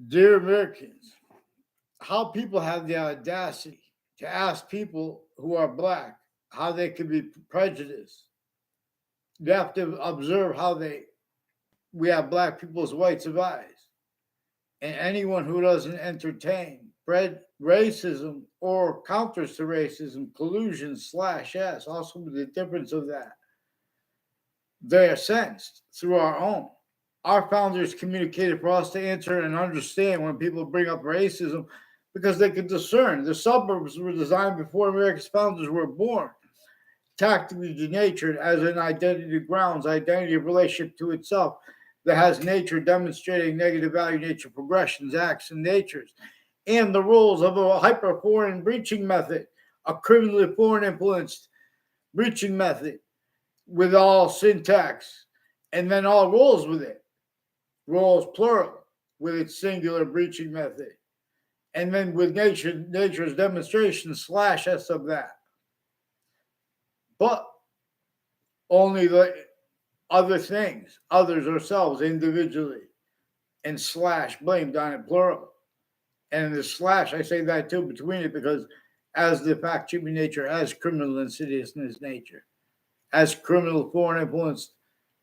Dear Americans, how people have the audacity to ask people who are black how they could be prejudiced. You have to observe how we have black people as whites of eyes. And anyone who doesn't entertain racism or counters to racism, collusion slash S, also with the difference of that, they are sensed through our own. Our founders communicated for us to answer and understand when people bring up racism because they could discern. The suburbs were designed before America's founders were born, tactically denatured as an identity grounds, identity of relationship to itself that has nature demonstrating negative value nature progressions, acts, and natures, and the rules of a hyper-foreign breaching method, a criminally foreign influenced breaching method with all syntax, and then all rules with it. Rules plural with its singular breaching method, and then with nature's demonstration slash S of that. But only the other things, others ourselves individually, and slash blamed on it plural. And in the slash, I say that too between it because as the fact human nature, as criminal insidiousness nature, as criminal foreign influence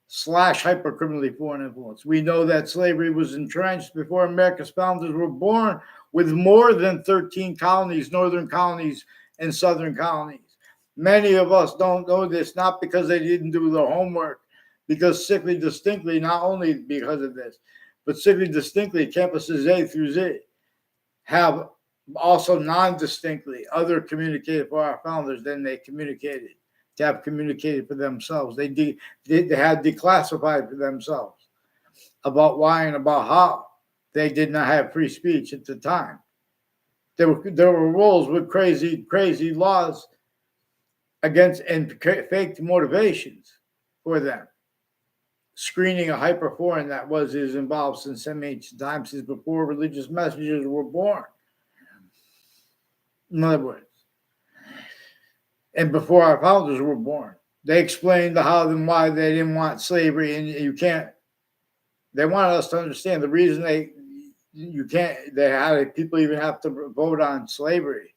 slash hypercriminally foreign influence. We know that slavery was entrenched before America's founders were born with more than 13 colonies, northern colonies and southern colonies. Many of us don't know this, not because they didn't do their homework, because simply distinctly, not only because of this, but simply distinctly, campuses A through Z have also non-distinctly other communicated for our founders than they communicated to have communicated for themselves. They had declassified for themselves about why and about how they did not have free speech at the time. There were rules with crazy laws against and fake motivations for them. Screening a hyperforeign that is involved since some ancient times, since before religious messengers were born. In other words, and before our founders were born. They explained the how and why they didn't want slavery, and they wanted us to understand the reason they had people even have to vote on slavery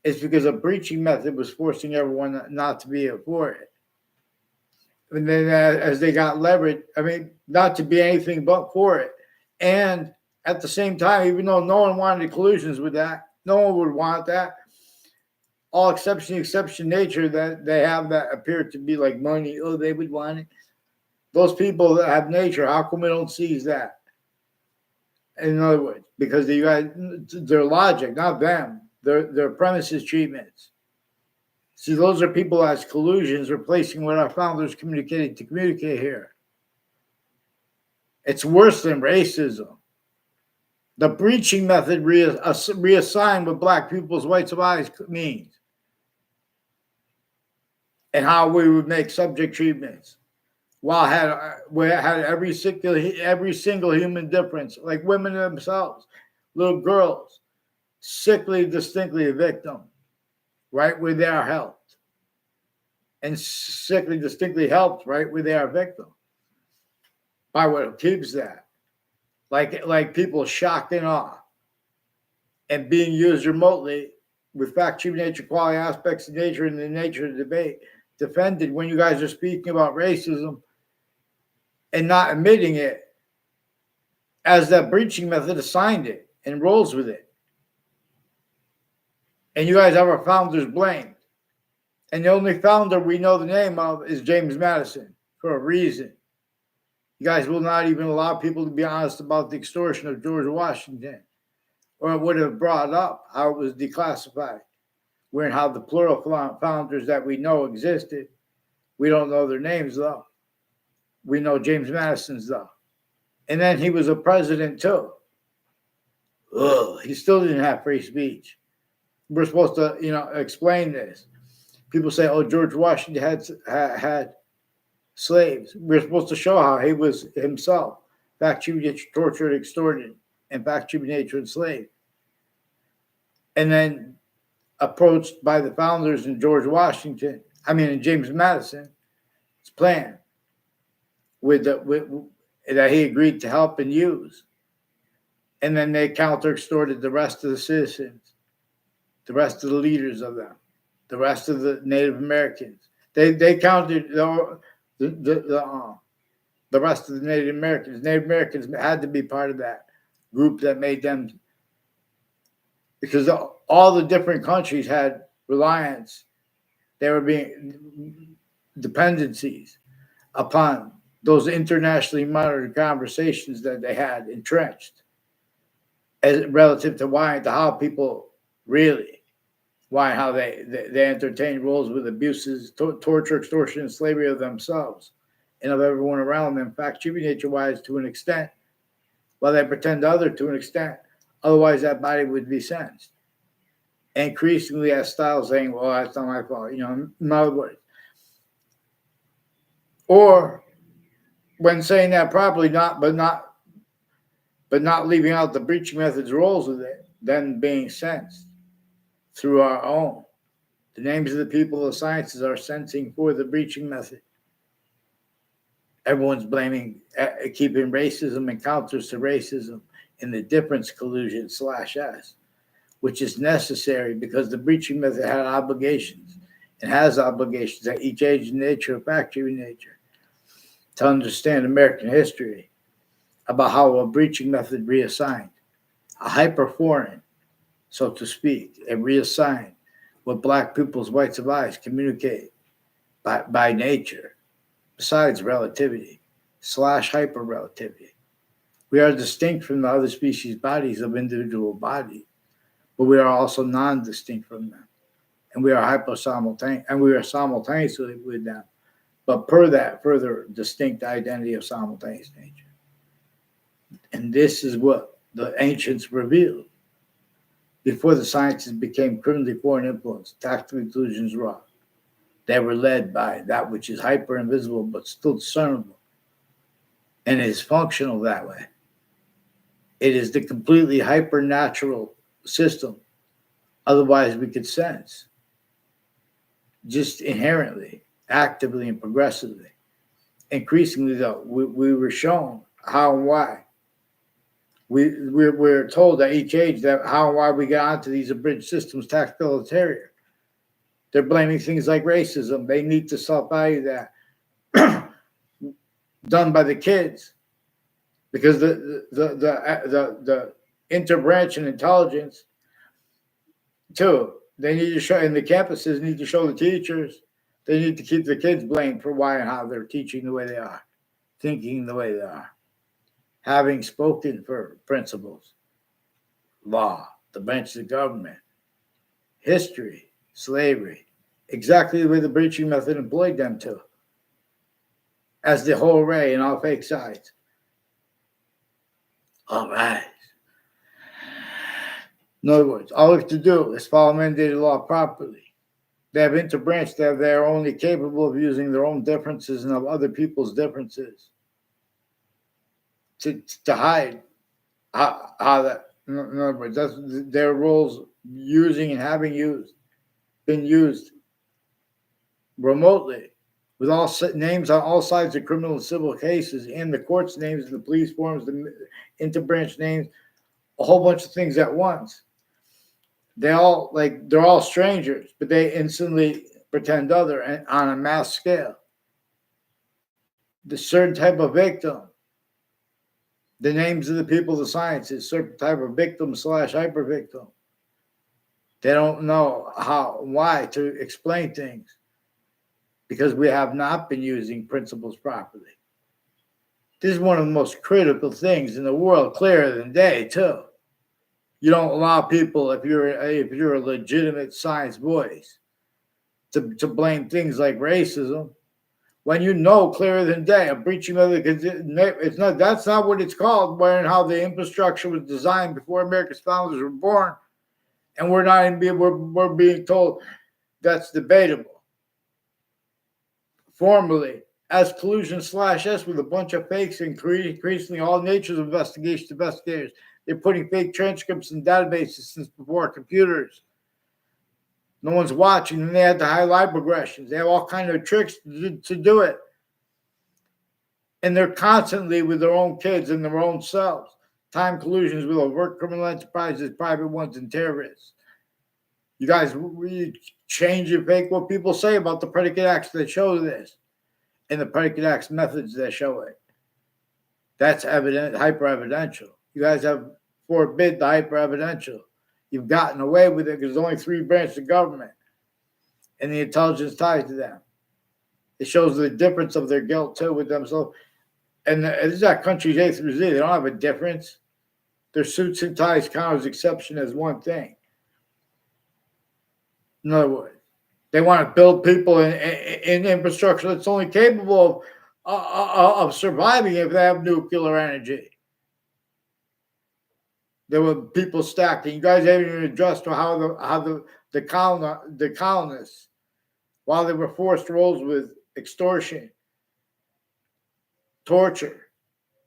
is because a breaching method was forcing everyone not to be for it. And then as they got leveraged, not to be anything but for it. And at the same time, even though no one wanted collusions with that, no one would want that. All exception nature that they have that appear to be like money. Oh, they would want it. Those people that have nature, how come we don't seize that? In other words, because their logic, not them, their premises treatments. See, those are people as collusions replacing what our founders communicated to communicate here. It's worse than racism. The breaching method reassigned what black people's whites of eyes means. And how we would make subject treatments, while we had every single human difference, like women themselves, little girls, sickly, distinctly a victim, right where they are helped, and sickly, distinctly helped, right where they are victim, by what keeps that, like people shocked in awe, and being used remotely with fact, true nature, quality aspects of nature, and the nature of the debate. Defended when you guys are speaking about racism and not admitting it as that breaching method assigned it and rolls with it. And you guys have our founders blamed. And the only founder we know the name of is James Madison for a reason. You guys will not even allow people to be honest about the extortion of George Washington, or it would have brought up how it was declassified. Where and how the plural founders that we know existed. We don't know their names, though. We know James Madison's, though. And then he was a president, too. Ugh, he still didn't have free speech. We're supposed to, explain this. People say, oh, George Washington had slaves. We're supposed to show how he was himself fact, human tortured, extorted, and fact, human nature enslaved. And then approached by the founders and and James Madison's plan that he agreed to help and use. And then they counter-extorted the rest of the citizens, the rest of the leaders of them, the rest of the Native Americans. They counted the rest of the Native Americans. Native Americans had to be part of that group that made them, because all the different countries had reliance. They were being dependencies upon those internationally monitored conversations that they had entrenched, as relative to why, to how people really, why, how they entertain roles with abuses, torture, extortion, and slavery of themselves and of everyone around them, fact, human nature wise, to an extent, while they pretend to other to an extent. Otherwise, that body would be sentenced. Increasingly, as style saying, well, that's not my fault, in other words. Or when saying that properly, but not leaving out the breaching methods roles of it, then being sensed through our own. The names of the people of the sciences are sensing for the breaching method. Everyone's blaming, keeping racism and counters to racism in the difference collusion /S, which is necessary because the breaching method had obligations and has obligations at each age and nature of factory nature to understand American history about how a breaching method reassigned, a hyper-foreign, so to speak, and reassigned what Black people's whites of eyes communicate by nature, besides relativity / hyper-relativity. We are distinct from the other species' bodies of individual bodies, but we are also non-distinct from them. And we are simultaneously with them, but per that further distinct identity of simultaneous nature. And this is what the ancients revealed. Before the sciences became criminally foreign influence, tactical illusions wrought. They were led by that which is hyper invisible but still discernible, and is functional that way. It is the completely hypernatural system. Otherwise, we could sense just inherently, actively, and progressively. Increasingly, though, we were shown how and why. We're told at each age that how and why we got onto these abridged systems tactile ulterior. They're blaming things like racism. They need to self-value that done by the kids, because the interbranch and intelligence too. They need to show, and the campuses need to show the teachers. They need to keep the kids blamed for why and how they're teaching the way they are, thinking the way they are, having spoken for principles, law, the branches of government, history, slavery, exactly the way the breaching method employed them to, as the whole array and all fake sides. All right. In other words, all we have to do is follow mandated law properly. They have interbranched that they are only capable of using their own differences and of other people's differences to hide how that, in other words, that's their roles using and having been used remotely with all names on all sides of criminal and civil cases, and the court's names, the police forms, the interbranch names, a whole bunch of things at once. They're all strangers, but they instantly pretend other and on a mass scale. The certain type of victim, the names of the people of the sciences, certain type of victim / hyper victim. They don't know why to explain things because we have not been using principles properly. This is one of the most critical things in the world, clearer than day, too. You don't allow people, if you're a legitimate science voice, to blame things like racism when you know clearer than day a breaching of that's not what it's called. When how the infrastructure was designed before America's founders were born, and we're being told that's debatable. Formally, as collusion /S with a bunch of fakes, increasingly all natures of investigators. They're putting fake transcripts in databases since before computers. No one's watching, and they had the highlight progressions. They have all kinds of tricks to do it. And they're constantly with their own kids and their own selves time collusions with overt criminal enterprises, private ones, and terrorists. You guys change and fake what people say about the predicate acts that show this and the predicate acts methods that show it. That's evident, hyper evidential. You guys have forbid the hyper evidential. You've gotten away with it because there's only 3 branches of government and the intelligence tied to them. It shows the difference of their guilt too with themselves. And these are countries A through Z. They don't have a difference. Their suits and ties count as exception as one thing. In other words, they want to build people in infrastructure that's only capable of surviving if they have nuclear energy. There were people stacked. And you guys haven't even addressed how the colonists, while they were forced roles with extortion, torture,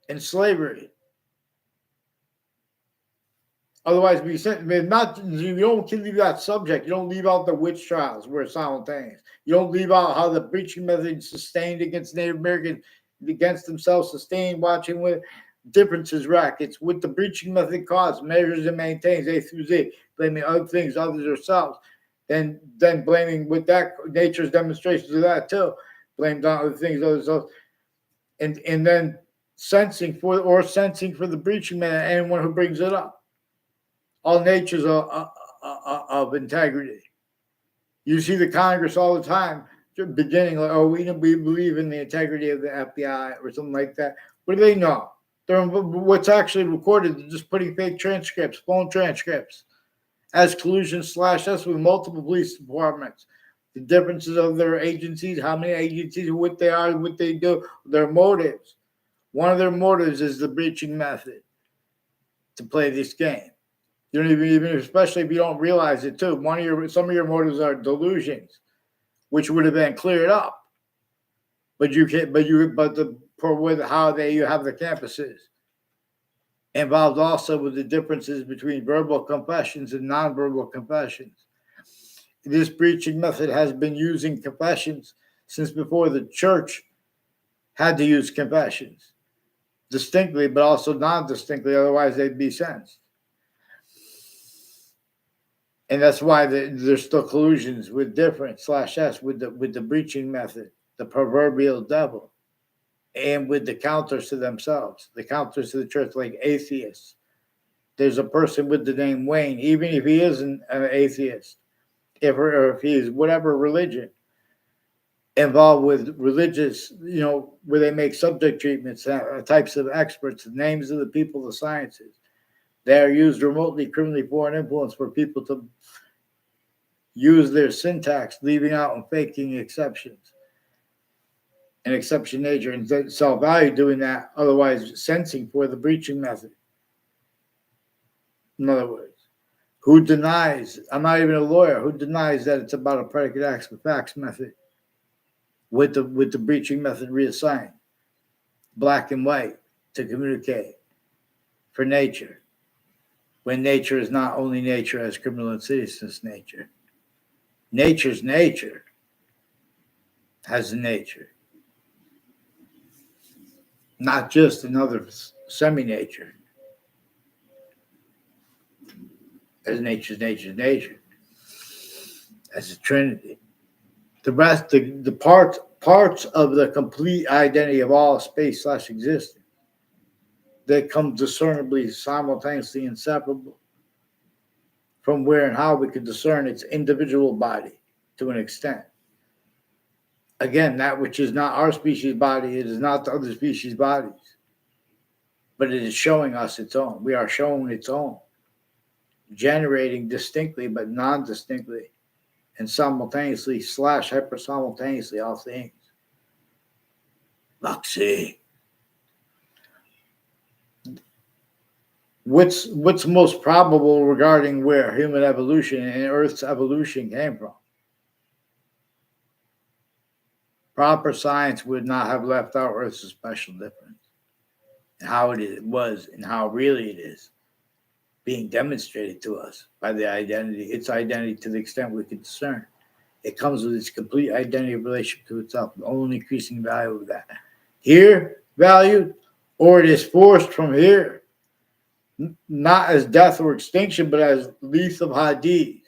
and slavery. Otherwise, you don't leave that subject. You don't leave out the witch trials were simultaneous. You don't leave out how the breaching method sustained against Native Americans, against themselves, sustained watching with differences rackets, with the breaching method caused, measures and maintains A through Z, blaming other things, others ourselves, then blaming with that nature's demonstrations of that too, blamed on other things, others, and then censoring for the breaching method, anyone who brings it up. All natures of integrity. You see the Congress all the time beginning like, we believe in the integrity of the FBI or something like that. What do they know? What's actually recorded, they're just putting fake transcripts, phone transcripts, as collusion/us with multiple police departments. The differences of their agencies, how many agencies, what they are, what they do, their motives. One of their motives is the breaching method to play this game. You don't even, especially if you don't realize it too. Some of your motives are delusions, which would have been cleared up. But you have the campuses involved also with the differences between verbal confessions and nonverbal confessions. This breaching method has been using confessions since before the church had to use confessions distinctly, but also non-distinctly, otherwise they'd be sentenced. And that's why there's still collusions with different/s with the breaching method, the proverbial devil, and with the counters to themselves, the counters to the church, like atheists. There's a person with the name Wayne, even if he isn't an atheist, if he is whatever religion, involved with religious, where they make subject treatments, types of experts, names of the people, the sciences. They are used remotely, criminally foreign influence for people to use their syntax, leaving out and faking exceptions and exception nature and self-value doing that, otherwise sensing for the breaching method. In other words, who denies, I'm not even a lawyer, who denies that it's about a predicate acts with facts method with the breaching method reassigned, black and white, to communicate for nature, when nature is not only nature as criminal and citizens nature. Nature's nature has a nature, not just another semi-nature. As nature's nature, as a trinity. The rest, the parts of the complete identity of all space/existence that come discernibly, simultaneously inseparable from where and how we could discern its individual body to an extent. Again, that which is not our species body, it is not the other species bodies, but it is showing us its own. We are shown its own, generating distinctly but non-distinctly and simultaneously/hyper simultaneously all things. Luxy. What's most probable regarding where human evolution and Earth's evolution came from? Proper science would not have left out Earth's special difference and how it was and how really it is being demonstrated to us by its identity to the extent we can discern. It comes with its complete identity of relationship to itself, the only increasing value of that. Here, valued, or it is forced from here. not as death or extinction, but as lethal hadiths,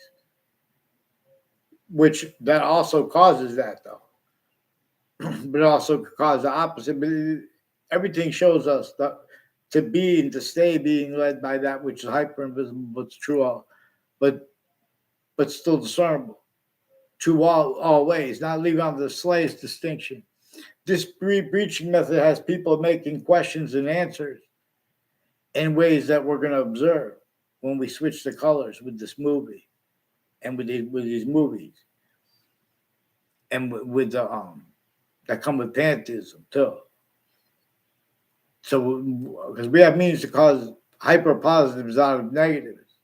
which that also causes that though. But it also could cause the opposite. But everything shows us that to be and to stay being led by that which is hyper invisible, but true, but still discernible, true all ways, not leaving out the slightest distinction. This breaching method has people making questions and answers in ways that we're going to observe when we switch the colors with this movie and with these movies and with the that come with pantheism too. So, because we have means to cause hyper positives out of negatives,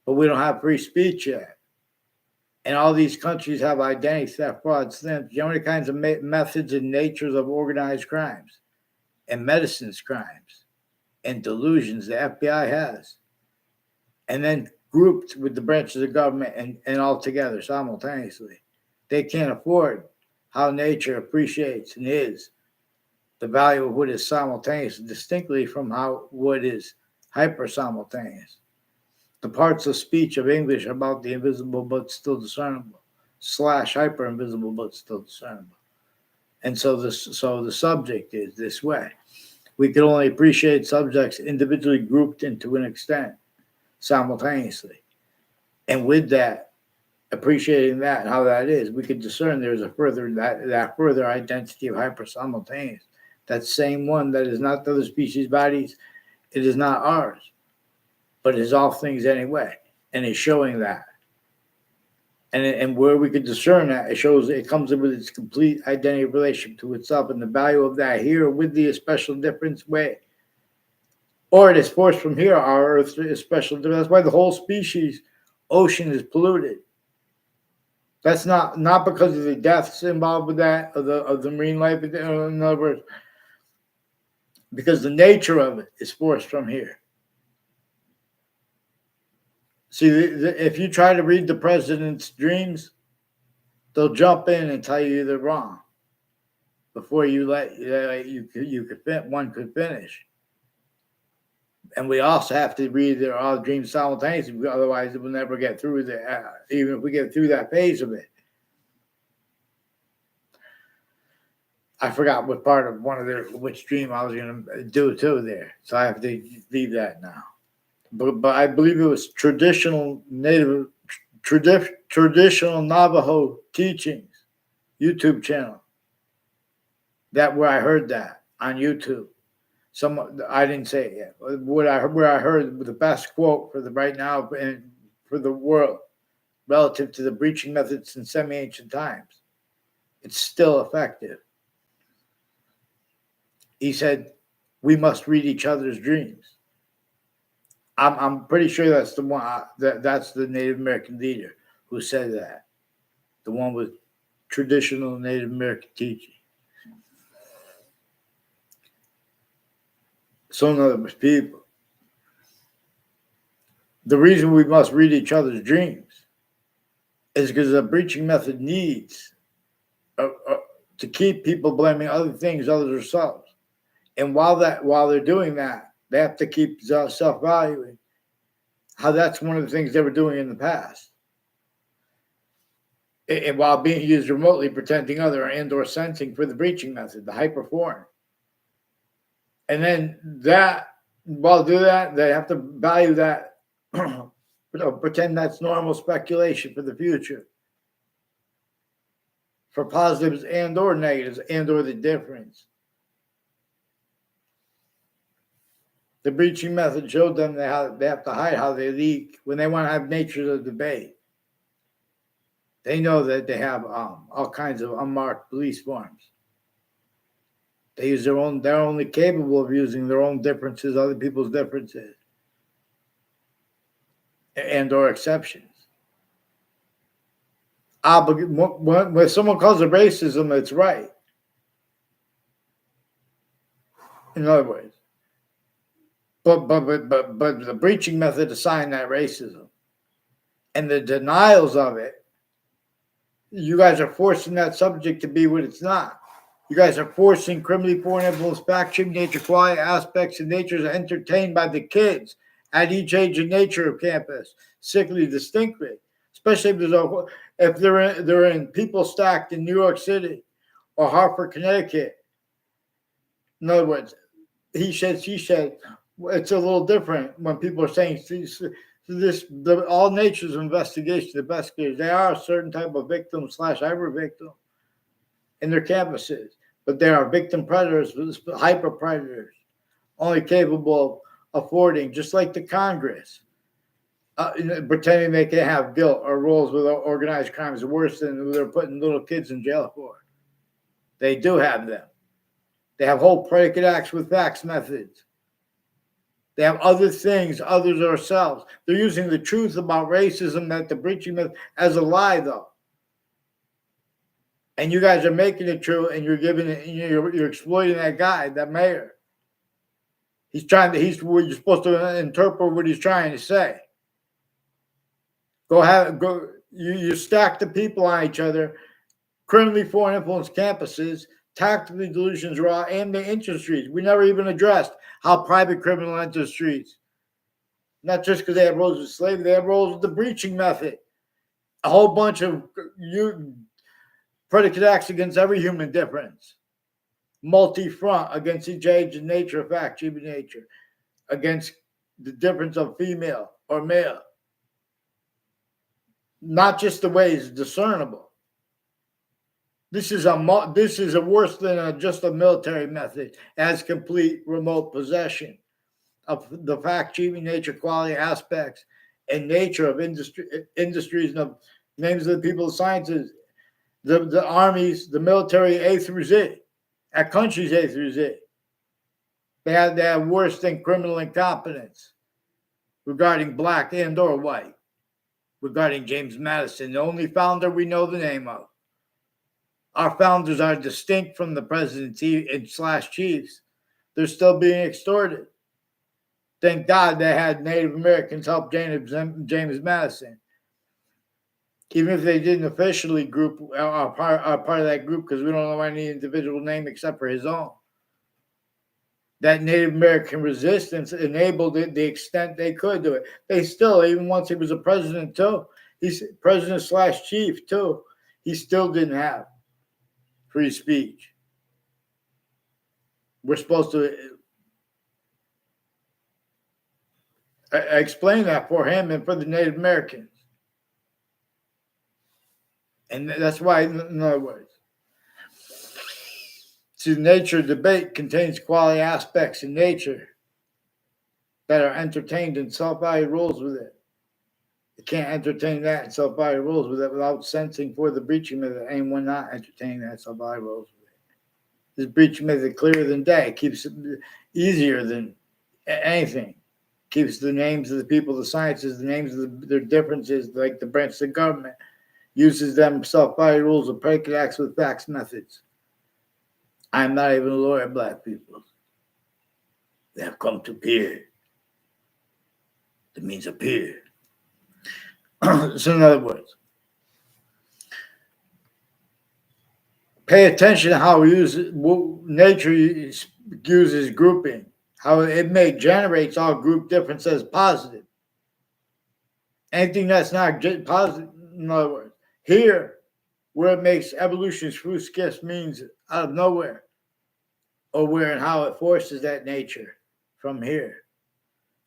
but we don't have free speech yet. And all these countries have identity theft, fraud, stamps, the only kinds of methods and natures of organized crimes and medicines crimes and delusions the FBI has. And then grouped with the branches of government and all together simultaneously. They can't afford how nature appreciates and is the value of what is simultaneous distinctly from how what is hyper simultaneous. The parts of speech of English about the invisible but still discernible, / hyper invisible but still discernible. And so the subject is this way. We can only appreciate subjects individually grouped into an extent simultaneously. And with that, appreciating that and how that is, we could discern there's a further that further identity of hyper simultaneous. That same one that is not the other species' bodies, it is not ours, but is all things anyway, and is showing that. And where we could discern that, it shows it comes in with its complete identity relationship to itself and the value of that here with the special difference way. Or it is forced from here, our Earth is special. That's why the whole species ocean is polluted. That's not because of the deaths involved with that, of the marine life. In other words, because the nature of it is forced from here. See, if you try to read the president's dreams, they'll jump in and tell you they're wrong before you one could finish. And we also have to read their all dreams simultaneously, otherwise we'll never get through even if we get through that phase of it. I forgot what part of which dream I was going to do too there. So I have to leave that now. But I believe it was traditional Navajo teachings, YouTube channel. That where I heard that on YouTube. I didn't say it yet. Where I heard the best quote for the right now and for the world relative to the breaching methods in semi-ancient times. It's still effective. He said, "We must read each other's dreams." I'm pretty sure that's the one. That's the Native American leader who said that. The one with traditional Native American teaching. So in other words, people, the reason we must read each other's dreams is because the breaching method needs to keep people blaming other things other than themselves. And while they're doing that, they have to keep self-valuing. How that's one of the things they were doing in the past. And while being used remotely, pretending other and or sensing for the breaching method, the hyperform. And then while do that, they have to value that, pretend that's normal speculation for the future. For positives and or negatives and or the difference. The breaching method showed them they have to hide how they leak when they want to have natures of debate. They know that they have all kinds of unmarked police forms. They use they're only capable of using their own differences, other people's differences, and or exceptions. When someone calls it racism, it's right. In other words. But the breaching method assigned that racism. And the denials of it, you guys are forcing that subject to be what it's not. You guys are forcing criminally foreign influence, fact, cheap nature, quality aspects of nature are entertained by the kids at each age and nature of campus, sickly distinctly. Especially if they're in people stacked in New York City or Hartford, Connecticut. In other words, he said, she said. It's a little different when people are saying all natures of investigation, the investigators, they are a certain type of victim / hyper victim in their campuses, but they are victim predators, hyper predators, only capable of affording, just like the Congress, pretending they can have guilt or roles with organized crimes worse than they're putting little kids in jail for. They do have them. They have whole predicate acts with facts methods. They have other things, others or selves. They're using the truth about racism, that the breaching myth, as a lie, though. And you guys are making it true, and you're giving it. You're exploiting that guy, that mayor. You're supposed to interpret what he's trying to say. You stack the people on each other. Criminally foreign influence campuses, tactically delusions raw, and the industries. We never even addressed how private criminal industries, not just because they have roles with slavery, they have roles with the breaching method. A whole bunch of predicate acts against every human difference. Multi-front against each age and nature of fact, human nature, against the difference of female or male. Not just the way it's discernible. This is a worse than just a military method, as complete remote possession of the fact, achieving nature, quality aspects, and nature of industries and of names of the people of sciences, the armies, the military A through Z, at countries A through Z. They have worse than criminal incompetence regarding black and or white, regarding James Madison, the only founder we know the name of. Our founders are distinct from the president / chiefs. They're still being extorted. Thank God they had Native Americans help James Madison. Even if they didn't officially are part of that group, because we don't know any individual name except for his own. That Native American resistance enabled it the extent they could do it. They still, even once he was a president too, he's president / chief too, he still didn't have free speech. We're supposed to explain that for him and for the Native Americans. And that's why, in other words, the nature debate contains quality aspects in nature that are entertained in self-value rules with it. You can't entertain that in self-value rules with it without sensing for the breaching method. Anyone not entertaining that self-value rules with it. This breaching method clearer than day. It keeps it easier than anything. Keeps the names of the people, the sciences, the names of their differences, like the branch of the government, uses them self-value rules of predicate acts with facts methods. I'm not even a lawyer, black people. They have come to peer. That means appear. So in other words, pay attention to how nature uses grouping, how it generates all group difference as positive. Anything that's not positive, in other words, here, where it makes evolution's fruit skips means out of nowhere, or where and how it forces that nature from here.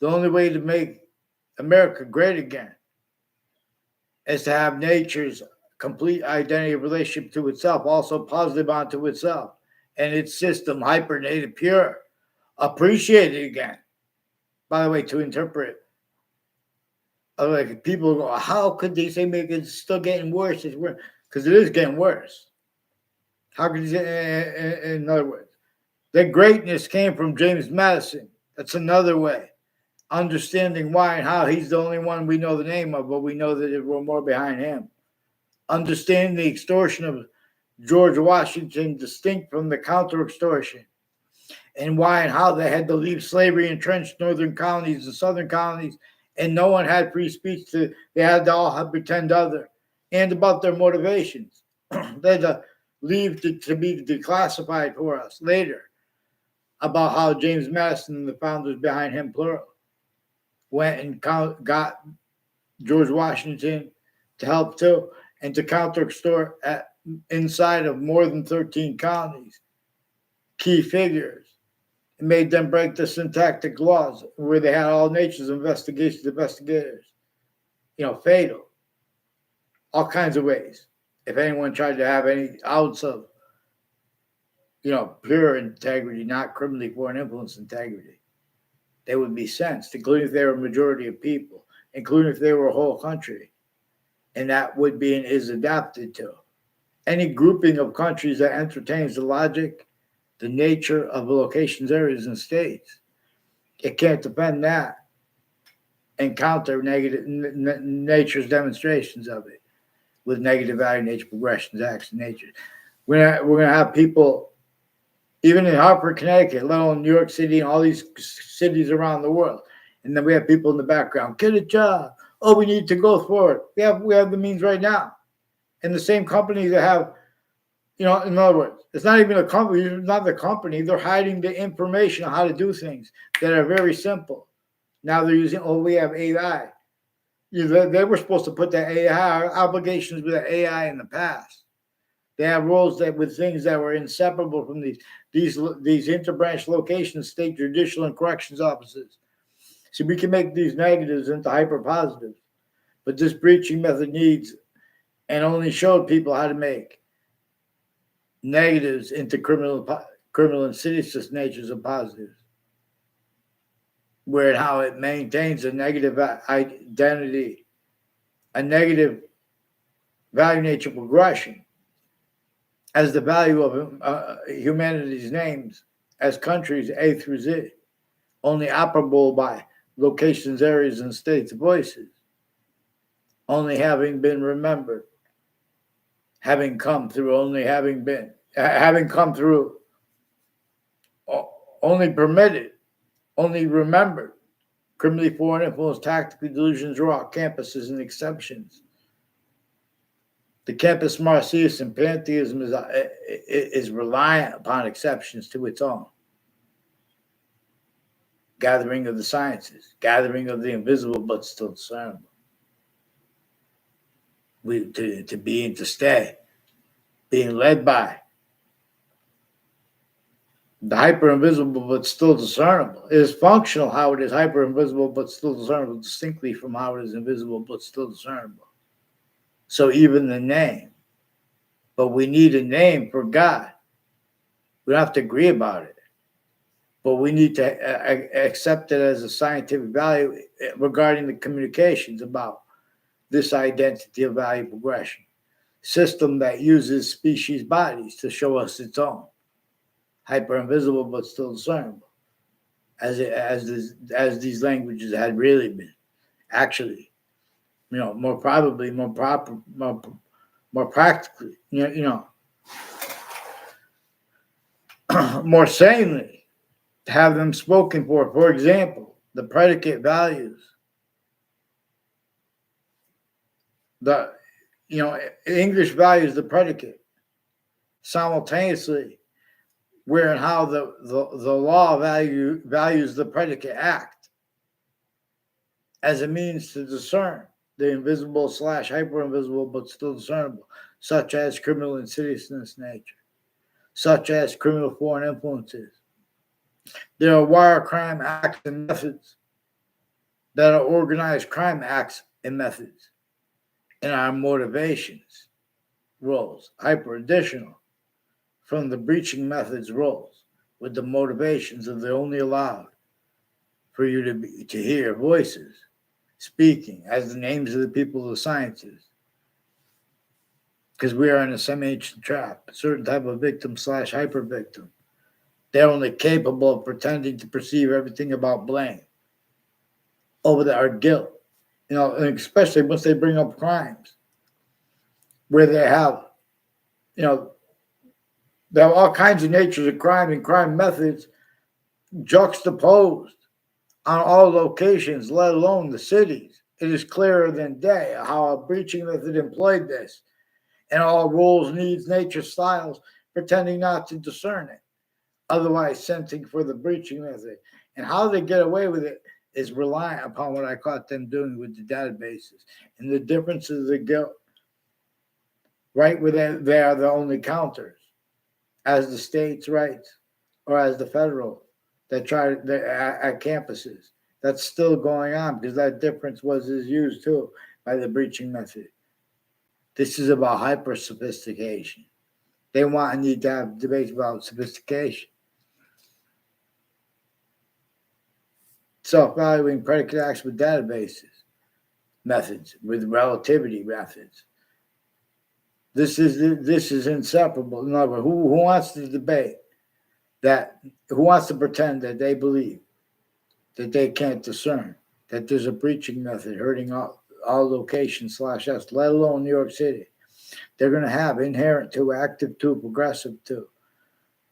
The only way to make America great again is to have nature's complete identity of relationship to itself, also positive onto itself, and its system, hypernative, pure, appreciated again. By the way, to interpret, like people go, how could they say it's still getting worse? It's worse because it is getting worse. How could you say, in other words, the greatness came from James Madison. That's another way. Understanding why and how he's the only one we know the name of, but we know that there were more behind him. Understanding the extortion of George Washington distinct from the counter-extortion, and why and how they had to leave slavery entrenched northern colonies and southern colonies, and no one had free speech. They had to all pretend other, and about their motivations. They had to leave to be declassified for us later about how James Madison and the founders behind him, plural, went and got George Washington to help too, and to counter extort inside of more than 13 colonies, key figures, and made them break the syntactic laws where they had all natures of investigators, fatal, all kinds of ways. If anyone tried to have any ounce of, pure integrity, not criminally foreign influence integrity, they would be sentenced, including if they were a majority of people, including if they were a whole country. And that would be and is adapted to. Any grouping of countries that entertains the logic, the nature of locations, areas, and states, it can't defend that and counter negative nature's demonstrations of it with negative value, nature, progressions, acts, and nature. We're gonna have people, even in Hartford, Connecticut, let alone New York City and all these cities around the world. And then we have people in the background, get a job. Oh, we need to go forward. We have the means right now. And the same companies that have, in other words, it's not even a company, it's not the company. They're hiding the information on how to do things that are very simple. Now they're using, we have AI. They were supposed to put that AI obligations with the AI in the past. They have roles that with things that were inseparable from these interbranch locations, state judicial and corrections offices. So we can make these negatives into hyper positives, but this breaching method needs and only showed people how to make negatives into criminal and seditious natures of positives, where and how it maintains a negative identity, a negative value nature progression as the value of humanity's names as countries A through Z, only operable by locations, areas, and states' voices, only having been remembered, having come through, only permitted, only remembered, criminally foreign influence, tactically delusions, raw campuses and exceptions. The campus Marcius and pantheism is reliant upon exceptions to its own. Gathering of the sciences, gathering of the invisible but still discernible. To be and to stay, being led by the hyper invisible but still discernible. It is functional how it is hyper invisible but still discernible, distinctly from how it is invisible but still discernible. So even the name, but we need a name for God. We don't have to agree about it, but we need to accept it as a scientific value regarding the communications about this identity of value progression system that uses species bodies to show us its own, hyper invisible but still discernible, as these languages had really been, actually, more probably, more proper, more practically, more sanely, to have them spoken for. For example, the predicate values, English values the predicate simultaneously, where and how the law values the predicate act as a means to discern the invisible / hyper invisible but still discernible, such as criminal insidiousness nature, such as criminal foreign influences. There are wire crime acts and methods that are organized crime acts and methods, and our motivations roles, hyper additional from the breaching methods roles, with the motivations of the only allowed for you to hear voices speaking as the names of the people of the sciences. Because we are in a semi-ancient trap, a certain type of victim / hyper victim. They're only capable of pretending to perceive everything about blame over our guilt, and especially once they bring up crimes where they have, there are all kinds of natures of crime and crime methods juxtaposed on all locations, let alone the cities. It is clearer than day how a breaching method employed this and all rules, needs, nature, styles, pretending not to discern it, otherwise sensing for the breaching method. And how they get away with it is reliant upon what I caught them doing with the databases and the differences they get right where they are the only counters as the states' rights or as the federal that try at campuses. That's still going on because that difference is used too by the breaching method. This is about hyper sophistication. They want and need to have debates about sophistication. Self-valuing predicate acts with databases, methods, with relativity methods. This is inseparable. In other words, who wants to debate that? Who wants to pretend that they believe that they can't discern that there's a breaching method hurting all locations /s, let alone New York City? They're going to have inherent to, active to, progressive to,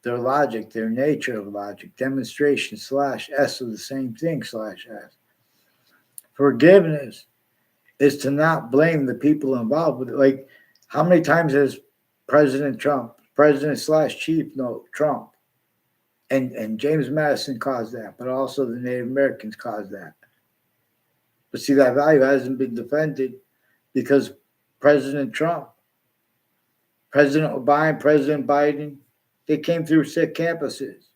their logic, their nature of logic, demonstration /s of the same thing /s. Forgiveness is to not blame the people involved with it. Like, how many times has President /Chief Trump and James Madison caused that, but also the Native Americans caused that. But see, that value hasn't been defended because President Trump, President Obama, President Biden, they came through sick campuses.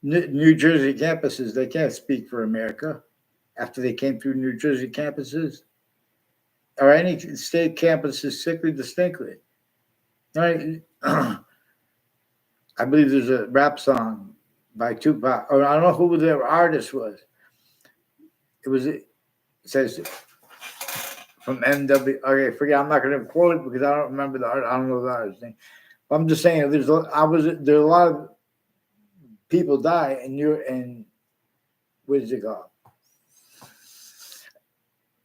New Jersey campuses, they can't speak for America after they came through New Jersey campuses or any state campuses sickly distinctly. Right? I believe there's a rap song by Tupac, or I don't know who the artist was. It says from NW. Okay, forget. I'm not going to quote it because I don't remember the art. I don't know the artist's name. But I'm just saying there's a lot of people die in what is it called?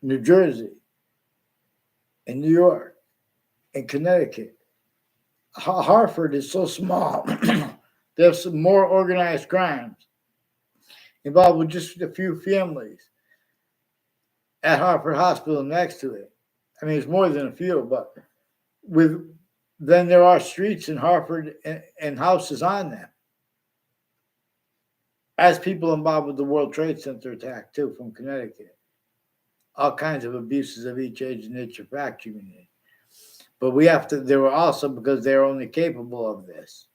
New Jersey, in New York, in Connecticut. Hartford is so small. There's some more organized crimes involved with just a few families at Hartford Hospital next to it. I mean, it's more than a few, but then there are streets in Hartford and houses on them. As people involved with the World Trade Center attack, too, from Connecticut. All kinds of abuses of each age and nature fact community. But they were also, because they're only capable of this.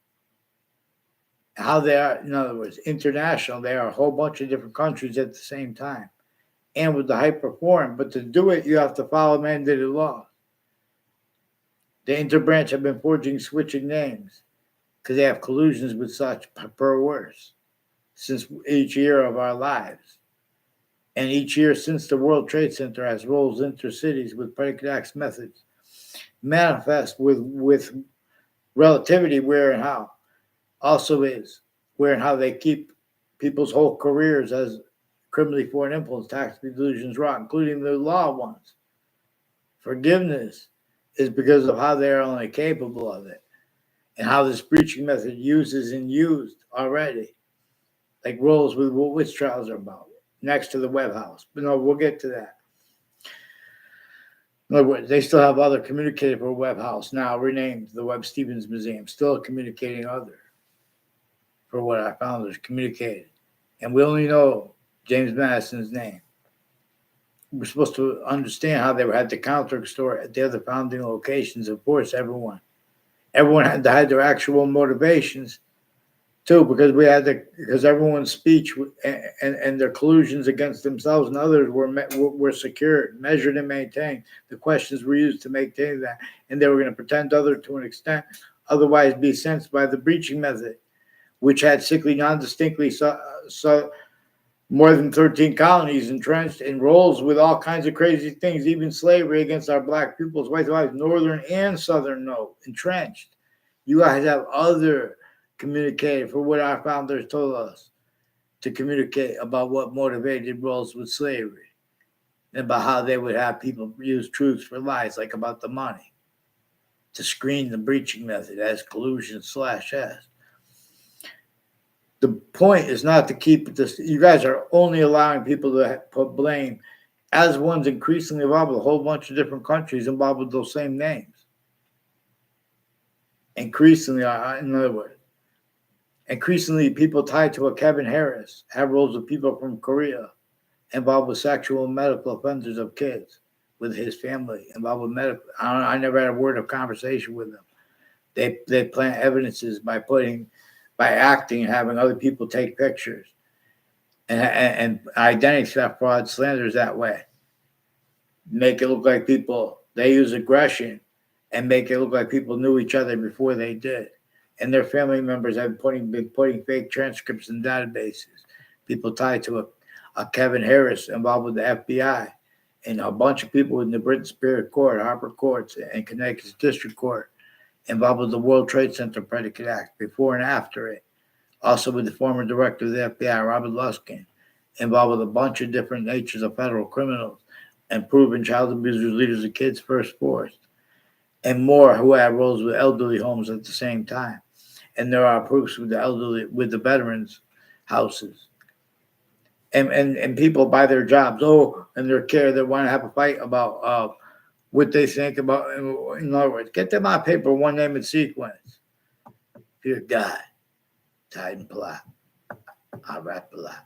How they are, in other words, international, they are a whole bunch of different countries at the same time. And with the hyperforeign, but to do it, you have to follow mandated law. The interbranch have been switching names because they have collusions with such per worse since each year of our lives. And each year since the World Trade Center has roles intercities with predicate acts methods manifest with relativity where and how also is where and how they keep people's whole careers as criminally foreign influence, tax delusions wrong, including the law ones. Forgiveness is because of how they're only capable of it and how this breaching method uses and used already, like roles with what witch trials are about, next to the Webb House. But no, we'll get to that. In other words, they still have other communicator for Webb House, now renamed the Webb Stevens Museum, still a communicating other for what our founders communicated. And we only know James Madison's name. We're supposed to understand how they had to counter-extort at the other founding locations. Of course, everyone had to have their actual motivations too, because everyone's speech and their collusions against themselves and others were secured, measured, and maintained. The questions were used to maintain that, and they were going to pretend other to an extent, otherwise be sensed by the breaching method, which had sickly, non-distinctly more than 13 colonies entrenched in roles with all kinds of crazy things, even slavery against our black peoples, white lives, northern and southern, entrenched. You guys have other communicated for what our founders told us to communicate about what motivated roles with slavery and about how they would have people use truths for lies, like about the money, to screen the breaching method as collusion /s. The point is not to keep this. You guys are only allowing people to put blame as one's increasingly involved with a whole bunch of different countries involved with those same names. Increasingly, in other words, increasingly people tied to a Kevin Harris have roles with people from Korea involved with sexual and medical offenders of kids, with his family involved with medical. I never had a word of conversation with them. They plant evidences by acting and having other people take pictures and identity theft, fraud, slanders that way. Make it look like they use aggression and make it look like people knew each other before they did. And their family members have been putting fake transcripts in databases. People tied to a Kevin Harris involved with the FBI and a bunch of people in the Britain Superior Court, Harper Courts, and Connecticut's District Court involved with the World Trade Center Predicate Act before and after it. Also with the former director of the FBI, Robert Luskin, involved with a bunch of different natures of federal criminals and proven child abusers, leaders of kids first force, and more who have roles with elderly homes at the same time. And there are proofs with the veterans' houses. And people by their jobs, and their care, they want to have a fight about what they think about. In other words, get them on paper, one name and sequence. Dear God, tied and plot. I rap a lot.